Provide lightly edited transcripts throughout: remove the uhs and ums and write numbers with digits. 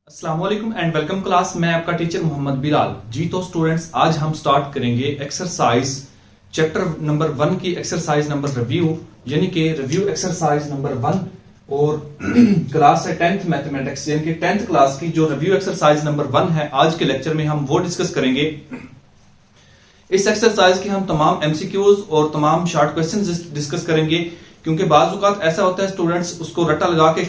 अस्सलाम वालेकुम and welcome class. मैं आपका टीचर मोहम्मद बिलाल जी। तो स्टूडेंट्स, आज हम स्टार्ट करेंगे एक्सरसाइज चैप्टर नंबर 1 की एक्सरसाइज नंबर रिव्यू, यानी कि रिव्यू एक्सरसाइज नंबर 1 और क्लास है 10th मैथमेटिक्स, यानी कि 10th क्लास की जो रिव्यू एक्सरसाइज नंबर 1 है। आज के लेक्चर में हम वो डिस्कस करेंगे। इस एक्सरसाइज के हम तमाम एमसीक्यूज और तमाम शॉर्ट क्वेश्चंस डिस्कस करेंगे, क्योंकि बाज़ औक़ात ऐसा होता है स्टूडेंट्स उसको रट्टा लगा के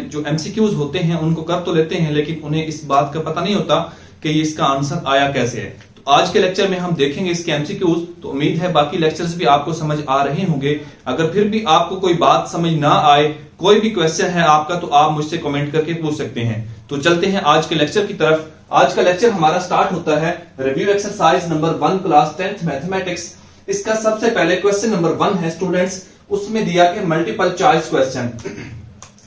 जो एमसीक्यूज होते हैं उनको कर तो लेते हैं, लेकिन उन्हें इस बात का पता नहीं होता कि ये इसका आंसर आया कैसे है। तो आज के लेक्चर में हम देखेंगे इसके एमसीक्यूज। तो उम्मीद है बाकी लेक्चर्स भी आपको समझ आ रहे होंगे। अगर फिर भी आपको कोई बात समझ ना आए, कोई भी क्वेश्चन है आपका, तो आप मुझसे कमेंट करके पूछ सकते हैं। तो चलते हैं आज के लेक्चर की तरफ। आज का लेक्चर हमारा स्टार्ट होता है review exercise number 1 class 10th mathematics. इसका सबसे पहले क्वेश्चन नंबर 1 है स्टूडेंट्स, उसमें दिया कि मल्टीपल चॉइस क्वेश्चन।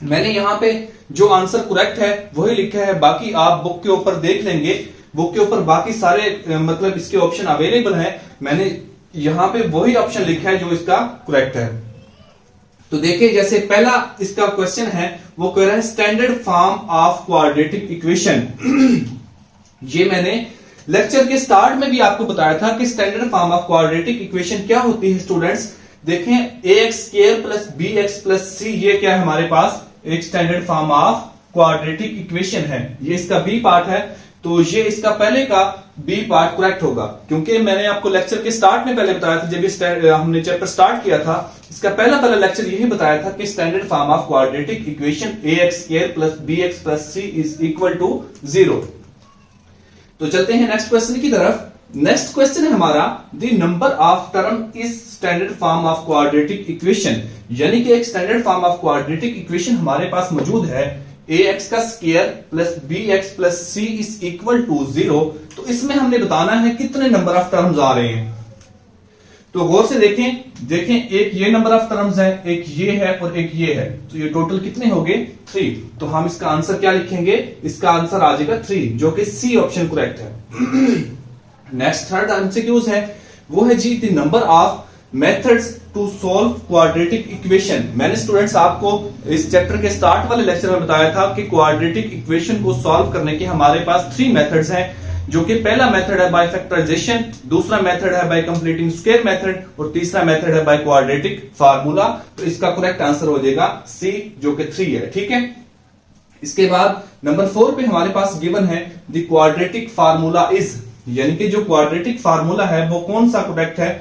मैंने यहाँ पे जो आंसर करेक्ट है वही लिखा है, बाकी आप बुक के ऊपर देख लेंगे। बुक के ऊपर बाकी सारे मतलब इसके ऑप्शन अवेलेबल हैं। मैंने यहाँ पे वही ऑप्शन लिखा है जो इसका करेक्ट है। तो देखिए, जैसे पहला इसका क्वेश्चन है वो कह रहा है standard form of quadratic equation. ये मैंने लेक्चर के स्टार्ट में भी आपको बताया था कि standard form of quadratic equation क्या होती है स्टूडेंट्स। देखें, ax² plus bx plus c, ये क्या है हमारे पास एक standard form of quadratic equation है। ये इसका बी पार्ट है, तो ये इसका पहले का बी पार्ट करेक्ट होगा, क्योंकि मैंने आपको लेक्चर के स्टार्ट में पहले बताया था, जब हमने चैप्टर स्टार्ट किया था, इसका पहला लेक्चर यही बताया था कि standard form of quadratic equation ax² plus bx plus c is equal to 0। तो चलते हैं नेक्स्ट क्वेश्चन की तरफ। नेक्स्ट क्वेश्चन है हमारा, the number of term is standard form of quadratic equation, यानी कि एक standard form of quadratic equation हमारे पास मौजूद है ax का square plus bx plus c is equal to 0। तो इसमें हमने बताना है कितने नंबर ऑफ टर्म्स आ रहे हैं। तो गौर से देखें, एक ये नंबर ऑफ टर्म्स है, एक ये है और एक ये है, तो ये टोटल कितने हो गए 3। तो हम इसका आंसर क्या लिखेंगे, इसका आंसर आ जाएगा 3, जो कि सी ऑप्शन करेक्ट है। नेक्स्ट थर्ड एमसीक्यूज है, वो है जी the number of methods to solve quadratic equation. मैंने स्टूडेंट्स आपको इस चैप्टर के स्टार्ट वाले लेक्चर में बताया था कि क्वाड्रेटिक इक्वेशन को सॉल्व करने के हमारे पास 3 मेथड्स हैं, जो कि पहला मेथड है बाय फैक्टराइजेशन, दूसरा मेथड है बाय कंप्लीटिंग स्क्वायर मेथड और तीसरा मेथड है बाय क्वाड्रेटिक फार्मूला। तो इसका करेक्ट आंसर हो जाएगा सी, जो कि 3 है। ठीक है, इसके बाद नंबर 4 पे हमारे पास गिवन है द क्वाड्रेटिक फार्मूला इज, यानी कि जो क्वाड्रेटिक फार्मूला है वो कौन सा करेक्ट है।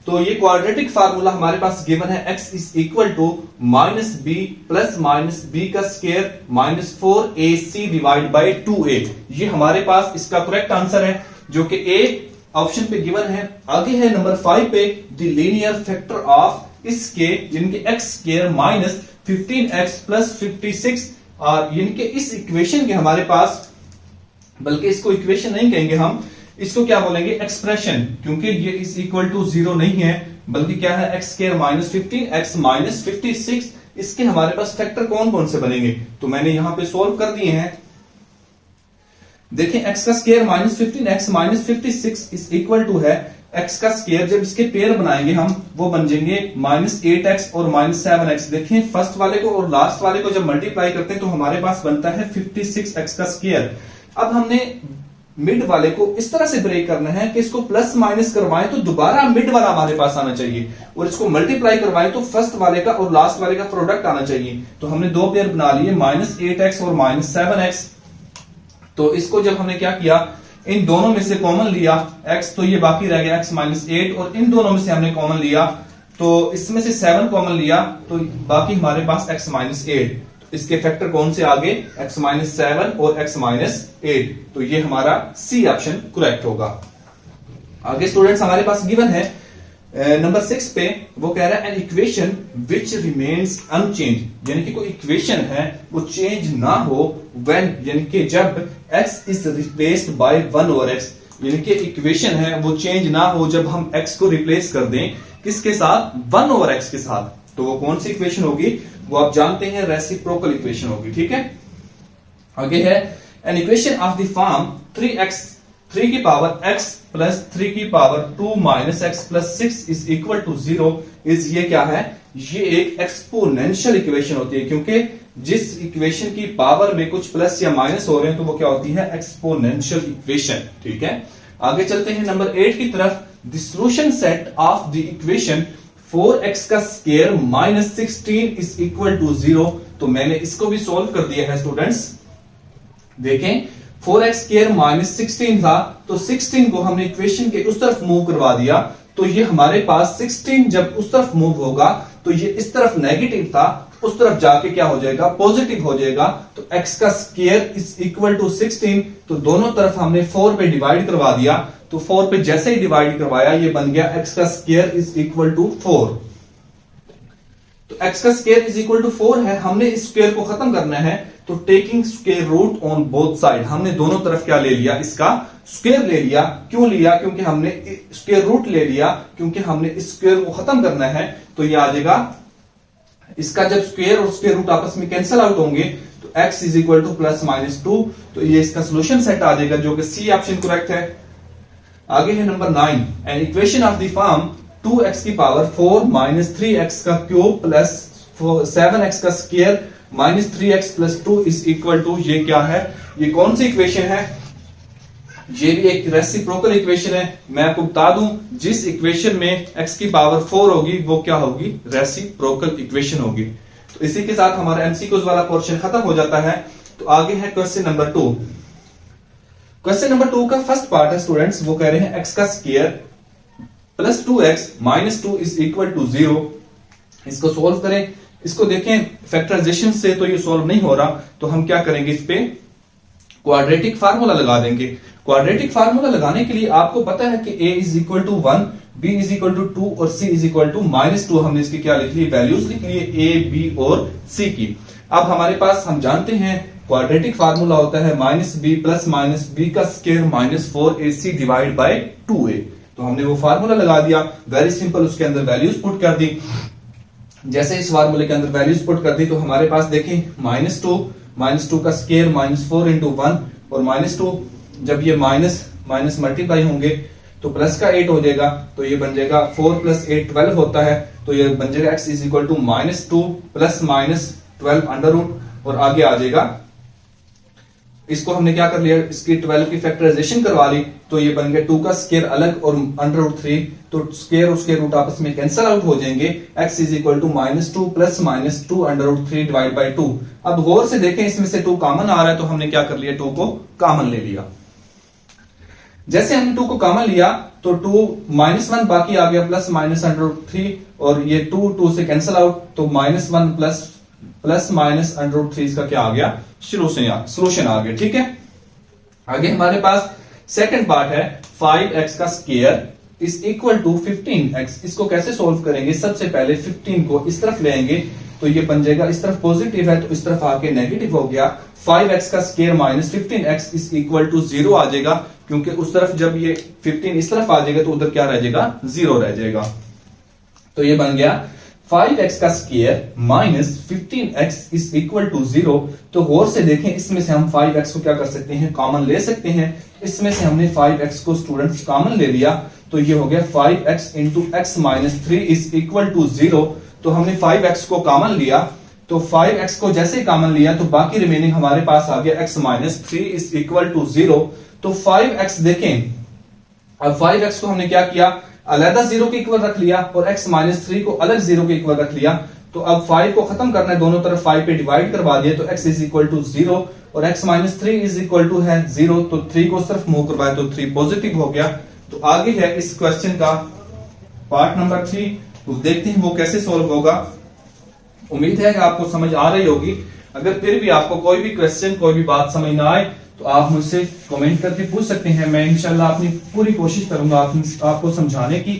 तो ये क्वाड्रेटिक फार्मूला हमारे पास गिवन है x is equal to minus B plus minus B का square minus 4ac divide by 2a। ये हमारे पास इसका करेक्ट आंसर है, जो कि ए ऑप्शन पे गिवन है। आगे है नंबर 5 पे द लीनियर फैक्टर ऑफ इसके, यानी कि x square minus 15x plus 56, और यानी कि इस इक्वेशन के हमारे पास, बल्कि इसको इक्वेशन नहीं कहेंगे हम, इसको क्या बोलेंगे एक्सप्रेशन, क्योंकि ये इज इक्वल टू 0 नहीं है, बल्कि क्या है x square minus 15x minus 56। इसके हमारे पास फैक्टर कौन कौन से बनेंगे, तो मैंने यहां पे सोल्व कर दिए हैं। देखें, x का square minus 15x minus 56 is equal to है x का स्क्वायर, जब इसके पेयर बनाएंगे हम वो बन जाएंगे माइनस 8x और माइनस 7x। देखें, फर्स्ट वाले को और लास्ट वाले को जब मल्टीप्लाई करते हैं तो हमारे पास बनता है 56x का स्क्वायर। अब हमने मिड वाले को इस तरह से ब्रेक करना है कि इसको प्लस माइनस करवाएं तो दोबारा मिड वाला हमारे पास आना चाहिए, और इसको मल्टीप्लाई करवाएं तो फर्स्ट वाले का और लास्ट वाले का प्रोडक्ट आना चाहिए। तो हमने 2 पेयर बना लिए, माइनस 8x और माइनस 7x। तो इसको जब हमने क्या किया, इन दोनों में से कॉमन लिया x, तो ये बाकी रह गया x माइनस 8, और इन दोनों में से हमने कॉमन लिया, तो इसमें से 7 कॉमन लिया, तो बाकी हमारे पास x माइनस 8। इसके फैक्टर कौन से आगे, x माइनस 7 और x माइनस 8। तो ये हमारा सी ऑप्शन करेक्ट होगा। आगे स्टूडेंट्स हमारे पास गिवन है नंबर 6 पे, वो कह रहा है an equation which remains unchanged, यानी कि कोई इक्वेशन है वो चेंज ना हो व्हेन, यानी कि जब x is replaced by 1 over x, यानी कि इक्वेशन है वो चेंज ना हो जब हम x को रिप्लेस कर दें किसके साथ, 1 ओवर x के साथ। तो वो कौन सी इक्वेशन होगी, वो आप जानते हैं रेसिप्रोकल इक्वेशन होगी। ठीक है, आगे है an equation of the form 3x 3 की पावर x प्लस 3 की power 2 minus x plus 6 is equal to 0 is, ये क्या है, ये एक एक्सपोनेंशियल इक्वेशन होती है, क्योंकि जिस इक्वेशन की पावर में कुछ प्लस या माइनस हो रहे हैं तो वो क्या होती है, एक्सपोनेंशियल इक्वेशन। ठीक है, आगे चलते हैं नंबर 8 की तरफ। The solution set of the equation 4x का square minus 16 is equal to 0। तो मैंने इसको भी सॉल्व कर दिया है स्टूडेंट्स। देखें 4x स्क्वायर माइनस 16 था, तो 16 को हमने इक्वेशन के उस तरफ मूव करवा दिया, तो ये हमारे पास 16 जब उस तरफ मूव होगा तो ये इस तरफ नेगेटिव था, उस तरफ जाके क्या हो जाएगा, पॉजिटिव हो जाएगा। तो x का स्क्वायर इज इक्वल टू 16, तो दोनों तरफ हमने 4 पे डिवाइड करवा दिया, तो 4 पे जैसे ही डिवाइड करवाया ये बन गया x का स्क्वायर इज इक्वल टू 4। तो x का स्क्वायर इज इक्वल टू 4 है, हमने इस स्क्वायर को खत्म करना है, तो taking square root on both side, हमने दोनों तरफ क्या ले लिया, इसका स्क्वायर ले लिया। क्यों लिया, क्योंकि हमने स्क्वायर रूट ले लिया, क्योंकि हमने इस स्क्वायर को खत्म करना है। तो ये आ जाएगा, इसका जब स्क्वायर और स्क्वायर रूट आपस में कैंसिल आउट होंगे तो x is equal two plus minus 2, तो ये इसका सोल्यूशन सेट आ जाएगा, जो कि सी ऑप्शन करेक्ट है। आगे है number 9, N equation of the form 2x की पावर 4 माइनस 3x का क्यूब प्लस 7x का square minus 3x plus 2 is equal to, ये क्या है, ये कौन सी इक्वेशन है, ये भी एक रेसिप्रोकल इक्वेशन है। मैं आपको बता दूं, जिस इक्वेशन में x की पावर 4 होगी वो क्या होगी, रेसिप्रोकल इक्वेशन होगी। तो इसी के साथ हमारा एमसीक्यूज वाला पोर्शन खत्म हो जाता है। तो आगे है क्वेश्चन नंबर 2। क्वेश्चन नंबर 2 का फर्स्ट पार्ट है स्टूडेंट्स, वो कह रहे हैं x का square plus 2x minus 2 is equal to 0। इसको सोल्व करें, इसको देखें फैक्टराइजेशन से तो ये सोल्व नहीं हो रहा, तो हम क्या करेंगे, इस पे क्वाड्रेटिक फार्मूला लगा देंगे। क्वाड्रेटिक फार्मूला लगाने के लिए आपको पता है कि a is equal to 1, b is equal to 2 और c is equal to minus 2। हमने इसकी क्या लिख ली, वैल्यूज लिख ली a, b और c की। अब हमारे पास, हम जानते हैं क्वाड्रेटिक फार्मूला होता है minus b plus minus b का square minus 4ac divide by 2a। तो हमने वो फार्मूला लगा दिया, वेरी सिंपल, उसके अंदर वैल्यूज पुट कर दी। जैसे इस फार्मूले के अंदर वैल्यूज पुट कर दी तो हमारे पास देखें माइनस 2 का स्क्वायर माइनस 4 इंटू 1 और माइनस 2, जब ये माइनस मल्टीप्लाई होंगे तो प्लस का 8 हो जाएगा, तो ये बन जाएगा 4 प्लस 8 12 होता है, तो ये बन जाएगा x is equal to minus 2 plus minus 12 under root, और आगे आ जाएगा, इसको हमने क्या कर लिया, इसकी 12 की फैक्टराइजेशन करवा ली, तो ये बन गया 2 का स्क्वायर अलग और अंडर रूट 3, तो स्क्वायर और स्क्वायर रूट आपस में कैंसिल आउट हो जाएंगे। x is equal to minus 2 plus minus 2 under root 3 divide by 2। अब गौर से देखें, इसमें से 2 कॉमन आ रहा है, तो हमने क्या कर लिया, 2 को कॉमन ले लिया। जैसे हमने 2 को कॉमन लिया तो 2 माइनस 1 बाकी आ गया प्लस माइनस अंडर रूट 3, और ये 2 से कैंसिल आउट, तो minus 1 plus minus under root 3 का क्या आ गया, सोल्यूशन आ गया। ठीक है, आगे हमारे पास सेकंड पार्ट है 5x का square is equal to 15x। इसको कैसे सोल्व करेंगे, सबसे पहले 15 को इस तरफ लेंगे, तो ये बन जाएगा, इस तरफ पॉजिटिव है तो इस तरफ आके नेगेटिव हो गया। 5x का square minus 15x is equal to 0 आ जाएगा, क्योंकि उस तरफ जब ये 15 इस तरफ आ जाएगा तो उधर क्या रह जाएगा, 0 रह जाएगा। तो ये बन गया 5x का square minus 15x is equal to 0। तो गौर से देखें, इसमें से हम 5x को क्या कर सकते हैं, कॉमन ले सकते हैं। इसमें से हमने 5x को स्टूडेंट्स कॉमन ले लिया, तो ये हो गया 5x into x minus 3 is equal to 0। तो हमने 5x को कॉमन लिया, तो 5x को जैसे कॉमन लिया तो बाकी रिमेनिंग हमारे पास आ गया x minus 3 is equal to 0। तो 5x देखें, अब 5x को हमने क्या किया, अलग 0 के इक्वल रख लिया और x माइनस 3 को अलग 0 के इक्वल रख लिया। तो अब 5 को खत्म करना है, दोनों तरफ 5 पे डिवाइड करवा दिया, तो x इज इक्वल टू 0 और x minus 3 is equal to है 0, तो 3 को सिर्फ मूव करवाए तो 3 पॉजिटिव हो गया। तो आगे है इस क्वेश्चन का पार्ट नंबर 3, तो देखते हैं वो कैसे सोल्व होगा। उम्मीद है कि आपको समझ आ रही होगी। अगर फिर भी आपको कोई भी क्वेश्चन, कोई भी बात समझ ना आए तो आप मुझसे कमेंट करके पूछ सकते हैं, मैं इंशाल्लाह अपनी पूरी कोशिश करूंगा आपको समझाने की।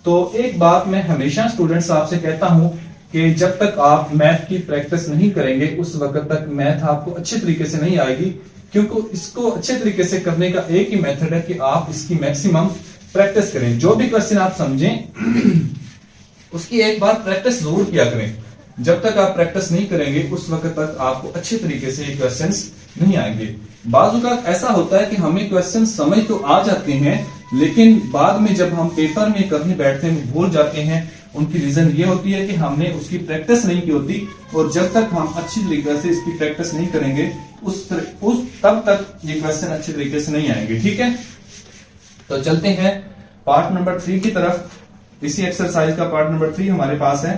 तो एक बात मैं हमेशा स्टूडेंट्स आपसे कहता हूं कि जब तक आप मैथ की प्रैक्टिस नहीं करेंगे उस वक्त तक मैथ आपको अच्छे तरीके से नहीं आएगी, क्योंकि इसको अच्छे तरीके से करने का एक ही मेथड है कि आप इसकी मैक्सिमम प्रैक्टिस करें। जो भी क्वेश्चन आप समझें उसकी एक बार प्रैक्टिस जरूर किया करें। जब तक आप प्रैक्टिस नहीं करेंगे उस वक्त तक आपको अच्छे तरीके से ये क्वेश्चंस नहीं आएंगे। बाज़ औक़ात ऐसा होता है कि हमें क्वेश्चन समझ तो आ जाते हैं, लेकिन बाद में जब हम पेपर में करने बैठते हैं भूल जाते हैं, उनकी रीजन ये होती है कि हमने उसकी प्रैक्टिस नहीं की होती, और जब तक हम अच्छी तरीके से इसकी प्रैक्टिस नहीं करेंगे तब तक ये क्वेश्चन अच्छे तरीके से नहीं आएंगे। ठीक है, तो चलते हैं पार्ट नंबर 3 की तरफ। इसी एक्सरसाइज का पार्ट नंबर 3 हमारे पास है।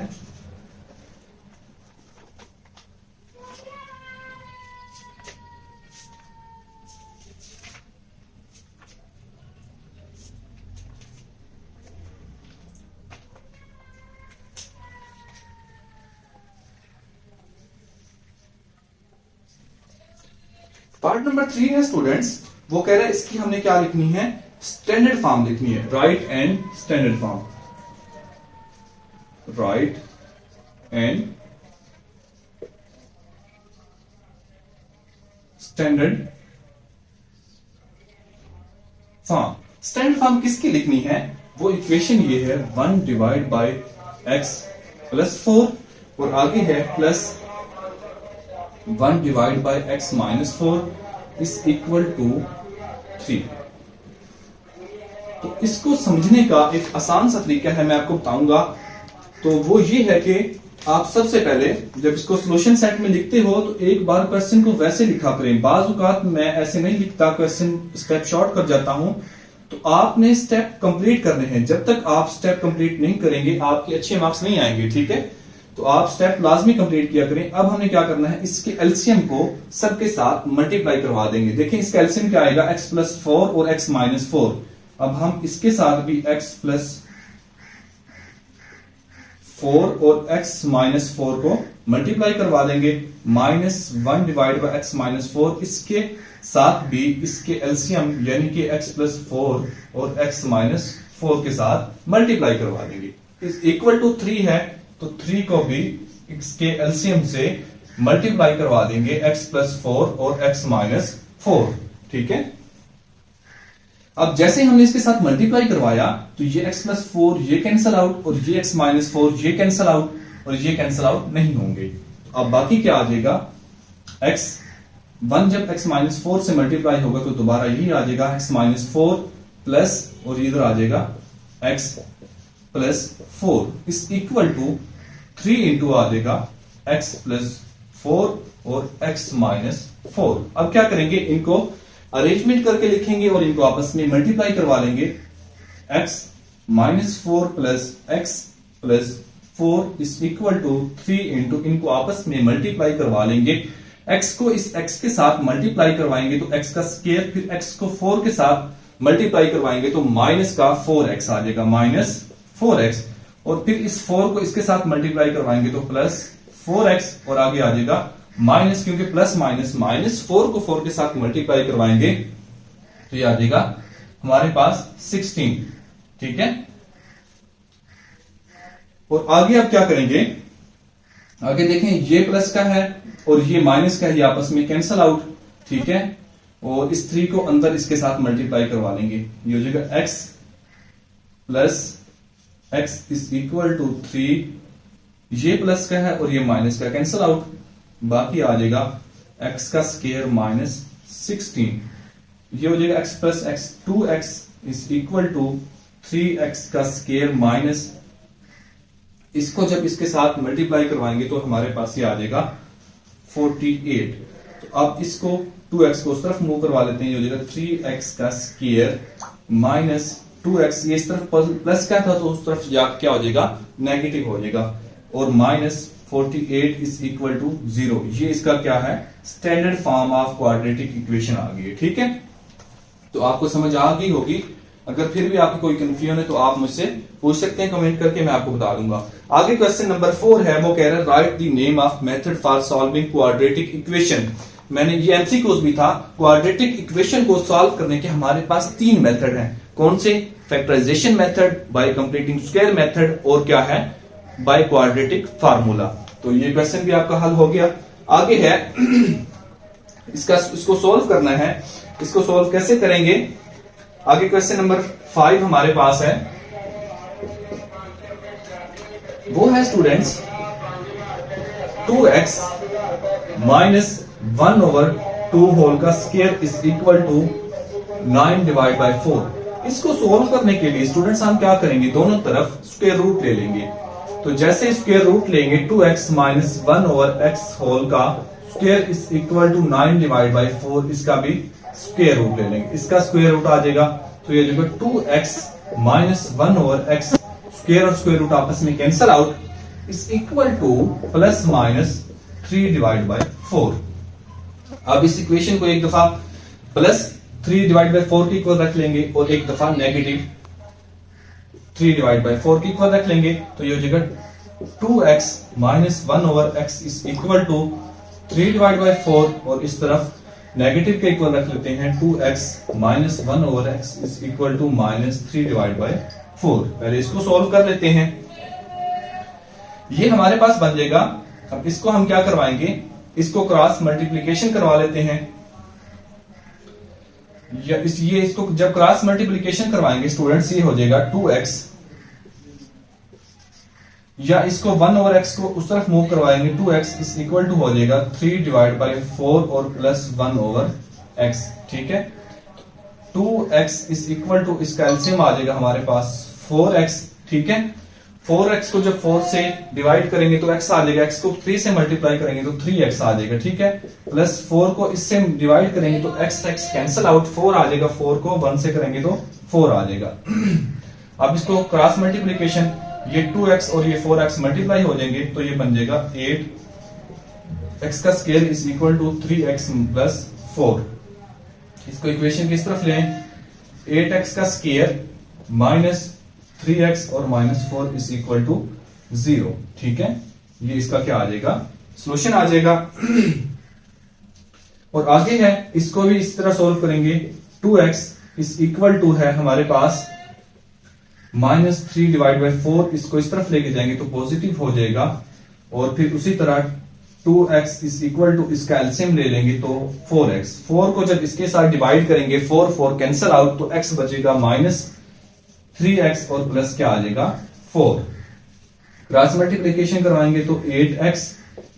पार्ट नंबर 3 है स्टूडेंट्स, वो कह रहा है इसकी हमने क्या लिखनी है, स्टैंडर्ड फॉर्म लिखनी है। Right and standard form, right and standard form. Standard form किसकी लिखनी है, वो इक्वेशन ये है 1 डिवाइड बाई एक्स प्लस 4, और आगे है plus 1 divide by x minus 4 is equal to 3। तो इसको समझने का एक आसान सा तरीका है, मैं आपको बताऊंगा। तो वो ये है कि आप सबसे पहले जब इसको सॉल्यूशन सेट में लिखते हो तो एक बार क्वेश्चन को वैसे लिखा करें। बाज़ औक़ात मैं ऐसे नहीं लिखता, क्वेश्चन स्टेप शॉर्ट कर जाता हूं। तो आपने स्टेप कंप्लीट करने हैं, जब तक आप स्टेप कंप्लीट नहीं करेंगे आपके अच्छे मार्क्स नहीं आएंगे। ठीक है, तो आप स्टेप लाजमी कंप्लीट किया करें। अब हमें क्या करना है, इसके एलसीएम को सबके साथ मल्टीप्लाई करवा देंगे। देखिए इसका एलसीएम क्या आएगा, x प्लस 4 और x माइनस 4। अब हम इसके साथ भी x प्लस 4 और x माइनस 4 को मल्टीप्लाई करवा देंगे। -1 डिवाइड बाई x माइनस 4, इसके साथ भी इसके एलसीएम यानी कि x प्लस 4 और x माइनस 4 के साथ मल्टीप्लाई करवा देंगे। इस इक्वल टू 3 है, तो 3 को भी इसके एलसीएम से मल्टीप्लाई करवा देंगे, x प्लस 4 और x माइनस 4। ठीक है, अब जैसे हमने इसके साथ मल्टीप्लाई करवाया तो ये x प्लस 4 ये कैंसल आउट, और ये x माइनस 4 ये कैंसल आउट, और ये कैंसल आउट नहीं होंगे। अब बाकी क्या आ जाएगा, x1 जब x माइनस 4 से मल्टीप्लाई होगा तो दोबारा यही आ जाएगा x माइनस 4 प्लस, और इधर आ जाएगा x प्लस 4 इस इक्वल टू 3 इंटू आ जाएगा x प्लस 4 और x माइनस 4। अब क्या करेंगे, इनको अरेंजमेंट करके लिखेंगे और इनको आपस में मल्टीप्लाई करवा लेंगे। x माइनस 4 प्लस x plus 4 is equal to 3 into, इनको आपस में मल्टीप्लाई करवा लेंगे। x को इस x के साथ मल्टीप्लाई करवाएंगे तो x का स्क्वायर, फिर x को 4 के साथ मल्टीप्लाई करवाएंगे तो माइनस का 4x आ जाएगा, माइनस 4x, और फिर इस 4 को इसके साथ मल्टीप्लाई करवाएंगे तो प्लस 4x, और आगे आ जाएगा माइनस, क्योंकि प्लस माइनस, -4 को 4 के साथ मल्टीप्लाई करवाएंगे तो ये आ जाएगा हमारे पास 16। ठीक है, और आगे आप क्या करेंगे, आगे देखें ये प्लस का है और ये माइनस का है, ये आपस में कैंसल आउट। ठीक है, और इस 3 को अंदर इसके साथ मल्टीप्लाई करवा लेंगे, ये हो जाएगा x plus x is equal to 3, ये प्लस का है और ये माइनस का कैंसल आउट, बाकी आ जाएगा x का स्क्वायर माइनस 16, ये हो जाएगा x plus x 2x is equal to 3x का स्क्वायर माइनस, इसको जब इसके साथ मल्टीप्लाई करवाएंगे तो हमारे पास ये आ जाएगा 48। तो अब इसको 2x को उस तरफ मूव करवा लेते हैं, ये हो जाएगा 3x का स्क्वायर माइनस 2x, ये इस तरफ प्लस का था तो उस तरफ जाकर क्या हो जाएगा, नेगेटिव हो जाएगा, और माइनस 48 इज इक्वल टू 0। ये इसका क्या है, standard form of quadratic equation आ गई है। ठीक है, तो आपको समझ आ गई होगी। अगर फिर भी आपकी कोई कंफ्यूजन है तो आप मुझसे पूछ सकते हैं कमेंट करके, मैं आपको बता दूंगा। आगे क्वेश्चन नंबर 4 है, वो कह रहा है right the name of method for solving quadratic equation. मैंने ये एमसीक्यूज भी था, क्वाड्रेटिक इक्वेशन को सॉल्व करने के हमारे पास 3 मेथड हैं। कौन से, factorisation method, by completing square method, और क्या है, बाय क्वाड्रेटिक फार्मूला। तो ये क्वेश्चन भी आपका हल हो गया। आगे है इसको सॉल्व करना है, इसको सॉल्व कैसे करेंगे, आगे क्वेश्चन नंबर 5 हमारे पास है, वो है students 2x minus 1 over 2 whole का square is equal to 9 divide by 4। इसको सोल्व करने के लिए स्टूडेंट्स हम क्या करेंगे, दोनों तरफ स्क्वायर रूट ले लेंगे। तो जैसे स्क्वायर रूट लेंगे 2x minus 1 over x whole का square is equal to 9 divide by 4, इसका भी स्क्वायर रूट ले लेंगे, इसका स्क्वायर रूट आ जाएगा। तो ये जो 2x minus 1 over x square और स्क्वायर रूट आपस में cancel out is equal two plus minus 3 divide by 4। अब इस इक्वेशन को एक दफा प्लस 3 डिवाइड बाई 4 की इक्वल रख लेंगे और एक दफा नेगेटिव 3 डिवाइड बाई 4 की इक्वल रख लेंगे। तो ये हो जाएगा 2x minus 1 over x is equal to 3 divide by 4 और इस तरफ नेगेटिव के इक्वल रख लेते हैं 2x minus 1 over x is equal to minus 3 divide by 4। पहले इसको सॉल्व कर लेते हैं, ये हमारे पास बन जाएगा। अब इसको हम क्या करवाएंगे, इसको क्रॉस मल्टीप्लीकेशन करवा लेते हैं। ये इसको जब क्रॉस मल्टीप्लीकेशन करवाएंगे स्टूडेंट्स, ये हो जाएगा 2x, या इसको 1 ओवर x को उस तरफ मूव करवाएंगे 2x इज इक्वल टू हो जाएगा 3 डिवाइड बाई 4 और प्लस 1 ओवर x। ठीक है, 2x इज इक्वल टू इसका एलसीएम आ जाएगा हमारे पास 4x। ठीक है, 4x को जब 4 से डिवाइड करेंगे तो x आ जाएगा, x को 3 से मल्टीप्लाई करेंगे तो 3x आ जाएगा। ठीक है, प्लस 4 को इससे डिवाइड करेंगे तो x कैंसल आउट, 4 आ जाएगा, 4 को 1 से करेंगे तो 4 आ जाएगा। अब इसको क्रॉस मल्टीप्लीकेशन, ये 2x और ये 4x मल्टीप्लाई हो जाएंगे तो ये बन जाएगा 8x का square is equal to 3x plus 4। इसको इक्वेशन किस तरफ लें, 8x का स्क्वायर माइनस 3x और माइनस 4 इज इक्वल टू 0। ठीक है, ये इसका क्या आ जाएगा, सोल्यूशन आ जाएगा। और आगे है, इसको भी इस तरह सोल्व करेंगे। 2x इज इक्वल टू है हमारे पास माइनस 3 डिवाइड बाई 4, इसको इस तरफ लेके जाएंगे तो पॉजिटिव हो जाएगा। और फिर उसी तरह 2x इज इक्वल टू इसका एलसीएम ले लेंगे तो 4x, 4 को जब इसके साथ डिवाइड करेंगे 4 कैंसल आउट तो x बचेगा माइनस 3x और प्लस क्या आ जाएगा 4। क्रॉस मल्टीप्लीकेशन करवाएंगे तो 8x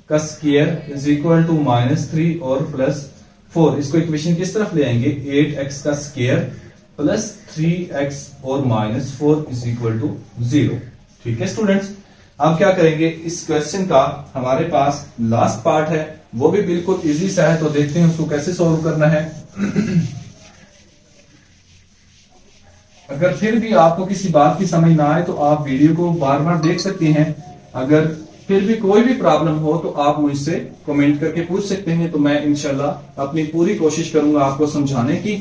का square is equal to minus 3 और प्लस 4। इसको इक्वेशन किस तरफ ले आएंगे, 8x का स्क्वायर प्लस 3x और माइनस 4 इज इक्वल टू 0। ठीक है स्टूडेंट्स, अब क्या करेंगे, इस क्वेश्चन का हमारे पास लास्ट पार्ट है, वो भी बिल्कुल इजी सा है, तो देखते हैं उसको कैसे सॉल्व करना है। अगर फिर भी आपको किसी बात की समझ ना आए तो आप वीडियो को बार बार देख सकते हैं। अगर फिर भी कोई भी प्रॉब्लम हो तो आप मुझसे कमेंट करके पूछ सकते हैं, तो मैं इंशाल्लाह अपनी पूरी कोशिश करूंगा आपको समझाने की।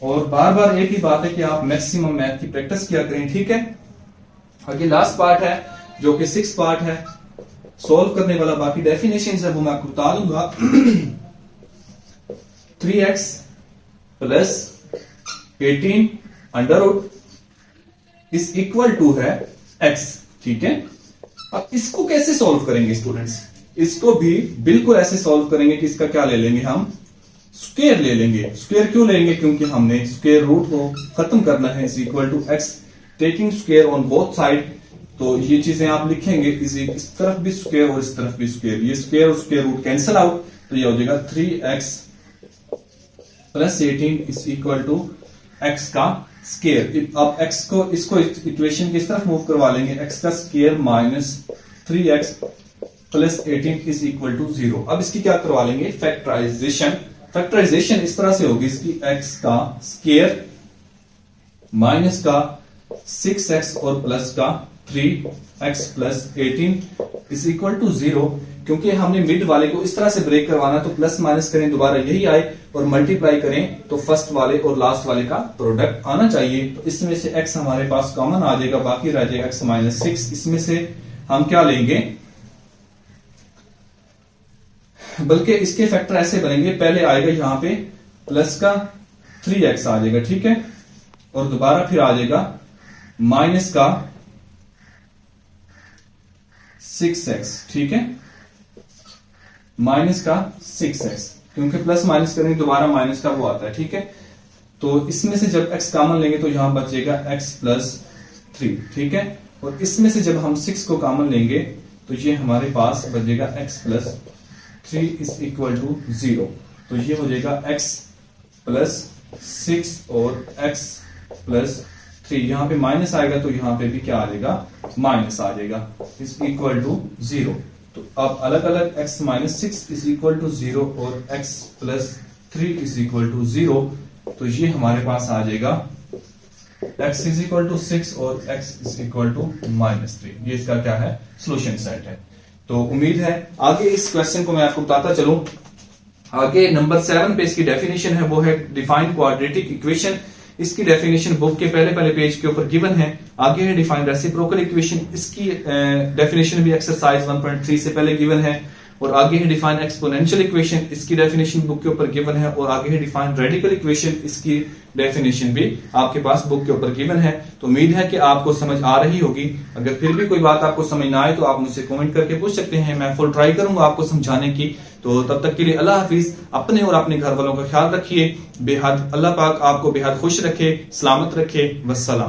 और बार बार एक ही बात है कि आप मैक्सिमम मैथ की प्रैक्टिस किया करें। ठीक है, आगे लास्ट पार्ट है जो कि 6 पार्ट है सॉल्व करने वाला। बाकी डेफिनेशन है वो मैं आपको बता दूंगा। 3x plus 18 under root is equal to है x। ठीक है, अब इसको कैसे सॉल्व करेंगे स्टूडेंट्स, इसको भी बिल्कुल ऐसे सॉल्व करेंगे कि इसका क्या ले लेंगे, हम स्क्वायर ले लेंगे। स्क्वायर क्यों लेंगे, क्योंकि हमने स्क्वायर रूट को खत्म करना है। Is equal to x taking square on both side, तो ये चीजें आप लिखेंगे, इस तरफ भी स्क्वायर और इस तरफ भी स्क्वायर, ये स्क्वायर और स्क्वायर रूट कैंसल आउट, तो ये हो जाएगा 3x plus 18 is equal to x का स्क्वायर। अब x को इसको इक्वेशन किस तरफ मूव करवा लेंगे, x का square minus 3x plus 18 is equal to 0। अब इसकी क्या करवा लेंगे, फैक्टराइजेशन। फैक्टराइजेशन इस तरह से होगी, इसकी x का स्क्वायर माइनस का 6x और प्लस का 3x plus 18 is equal to 0। क्योंकि हमने मिड वाले को इस तरह से ब्रेक करवाना, तो प्लस माइनस करें दोबारा यही आए और मल्टीप्लाई करें तो फर्स्ट वाले और लास्ट वाले का प्रोडक्ट आना चाहिए। तो इसमें से x हमारे पास कॉमन आ जाएगा, बाकी रह जाएगा x माइनस 6। इसमें से हम क्या लेंगे, बल्कि इसके फैक्टर ऐसे बनेंगे, पहले आएगा यहां पे प्लस का 3x आ जाएगा। ठीक है, और दोबारा फिर आ जाएगा माइनस का 6x। ठीक है, माइनस का 6x, क्योंकि प्लस माइनस करेंगे दोबारा माइनस का वो आता है। ठीक है, तो इसमें से जब x कॉमन लेंगे तो यहां बचेगा x प्लस 3। ठीक है, और इसमें से जब हम 6 को कॉमन लेंगे तो ये हमारे पास बचेगा x plus 3 is equal to 0। तो ये हो जाएगा x प्लस 6 और x प्लस 3, यहाँ पे माइनस आएगा तो यहाँ पे भी क्या आ जाएगा, माइनस आ जाएगा, इज इक्वल टू 0। तो अब अलग अलग x minus 6 is equal to 0 और x plus 3 is equal to 0, तो ये हमारे पास आ जाएगा x इज इक्वल टू 6 और x इज इक्वल टू -3। ये इसका क्या है, सोल्यूशन सेट है। तो उम्मीद है आगे इस क्वेश्चन को मैं आपको बताता चलूं। आगे नंबर 7 पे इसकी डेफिनेशन है, वो है डिफाइन क्वाड्रेटिक इक्वेशन। इसकी डेफिनेशन बुक के पहले पेज के ऊपर गिवन है। आगे है डिफाइन रेसिप्रोकल इक्वेशन, इसकी डेफिनेशन भी एक्सरसाइज 1.3 से पहले गिवन है। और आगे है डिफाइन एक्सपोनेंशियल इक्वेशन, इसकी डेफिनेशन बुक के ऊपर गिवन है। और आगे है डिफाइन रेडिकल इक्वेशन, इसकी डेफिनेशन भी आपके पास बुक के ऊपर गिवन है। तो उम्मीद है कि आपको समझ आ रही होगी। अगर फिर भी कोई बात आपको समझ ना आए तो आप मुझसे कमेंट करके पूछ सकते हैं, मैं फुल ट्राई करूंगा आपको समझाने की। तो तब तक के लिए अल्लाह हाफिज। अपने और अपने घर वालों का ख्याल रखिए। बेहद अल्लाह पाक आपको बेहद खुश रखे, सलामत रखे। वस्सलाम।